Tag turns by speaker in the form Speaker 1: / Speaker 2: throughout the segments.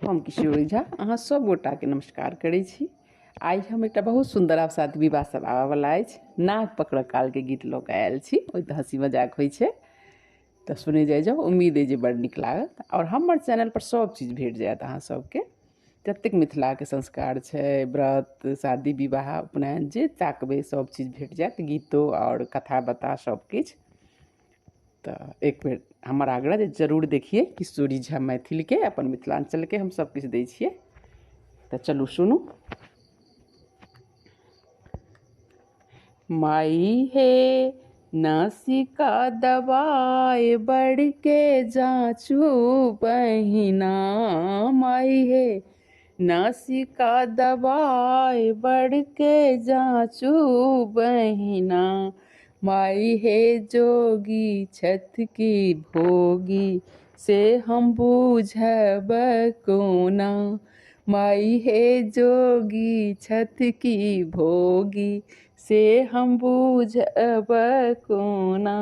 Speaker 1: हम किशोर झा अहाँ सब गोटा के नमस्कार करै छी। आई हम एक बहुत सुंदर आप शादी विवाह सब आबऽवला अछि। नाक पकड़ काल के गीत लऽ कऽ आयल छी। ओहि तऽ हंसी मजाक होइ छै तऽ सुने जाओ। उम्मीद है जे बड़ नीक लागत और हमर चैनल पर सब चीज भेट जायत अहाँ सबके। जतेक मिथिला के संस्कार छै, व्रत, शादी विवाह, उपनयन जे ताकबै सब चीज भेट जायत। गीतो और कथा बता सब किछु। तो एक बेर हमर आग्रह जे जरूर देखिए किशोरी झा मैथिल के, अपन मिथिलांचल के हम सब किछु दै छियै। तो चलू सुनू। माई हे नासिका दबाए बढ़ के जांचू बहिना। माई हे नासिका दबाए बढ़ के जांचू बहिना। माई हे जोगी छथ की भोगी से हम बूझब कोना। माई हे जोगी छथ की भोगी से हम बूझब कोना।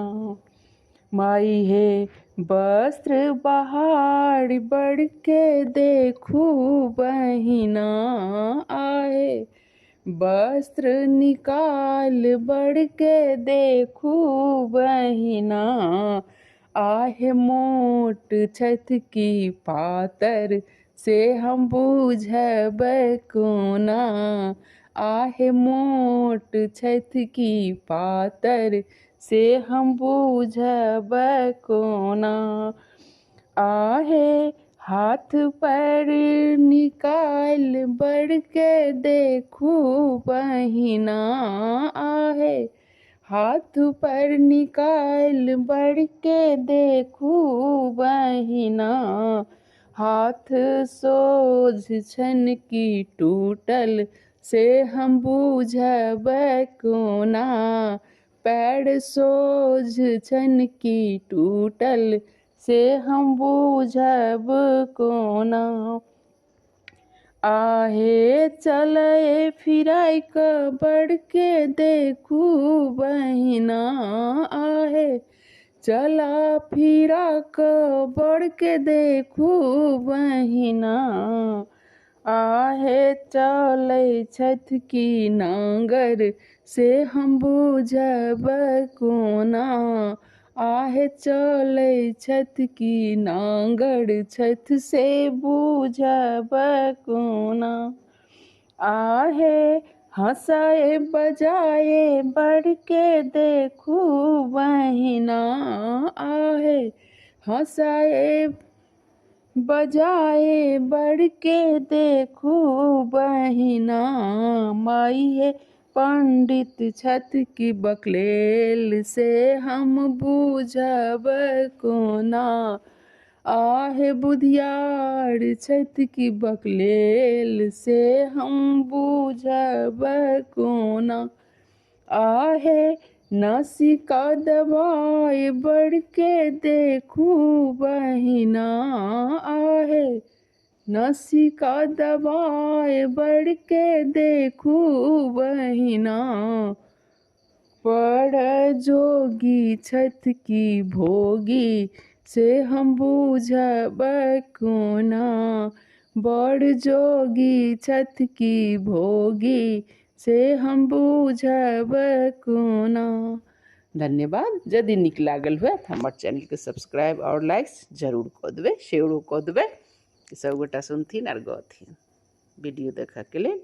Speaker 1: माई हे वस्त्र बहार बढ़ के देखू बहिना। आए वस्त्र निकाल बढ़ के देखू बहिना। आहे मोट छथ की पातर से हम बूझब कोना। आहे मोट छथ की पातर से हम बूझब कोना। आहे हाथ पैर निकाल बढ़ के देखू बहिना। आहे हाथ पैर निकाल बढ़ के देखू बहिना। हाथ सोझ छन की टूटल से हम बूझब कोना। पैर सोझ छन की टूटल से हम बूझब कोना। आहे चले फिराय क बढ़ के देखू बहिना। आहे चला फिरा क बढ़ के देखू बहिना। आहे चलै छथ की नांगर से हम बूझब कोना। आहे चलै छथ की नांगर छथ से बूझब कोना। आहे हंसाए बजाए बढ़ के देखू बहिना। आहे हंसाए बजाए बढ़ के देखू बहिना। माई हे पंडित छथ की बकलेल से हम बूझब कोना। आहे बुधियार छथ की बकलेल से हम बूझब कोना। आहे नासिका दबाए बढ़ के देखू बहिना। आहे नासिका दबाए बढ़ के देखू बहिना। बड़ जोगी छथ की भोगी से हम बूझब कोना। बड़ जोगी छथ की भोगी से हम बूझब कोना। धन्यवाद। यदि नीक लागल हुए तो हमर चैनल के सब्सक्राइब और लाइक्स जरूर कऽ देबै, शेयरो कऽ देबै कि सब गोटा सुनथिन और गथिन। वीडियो देखऽ के लेल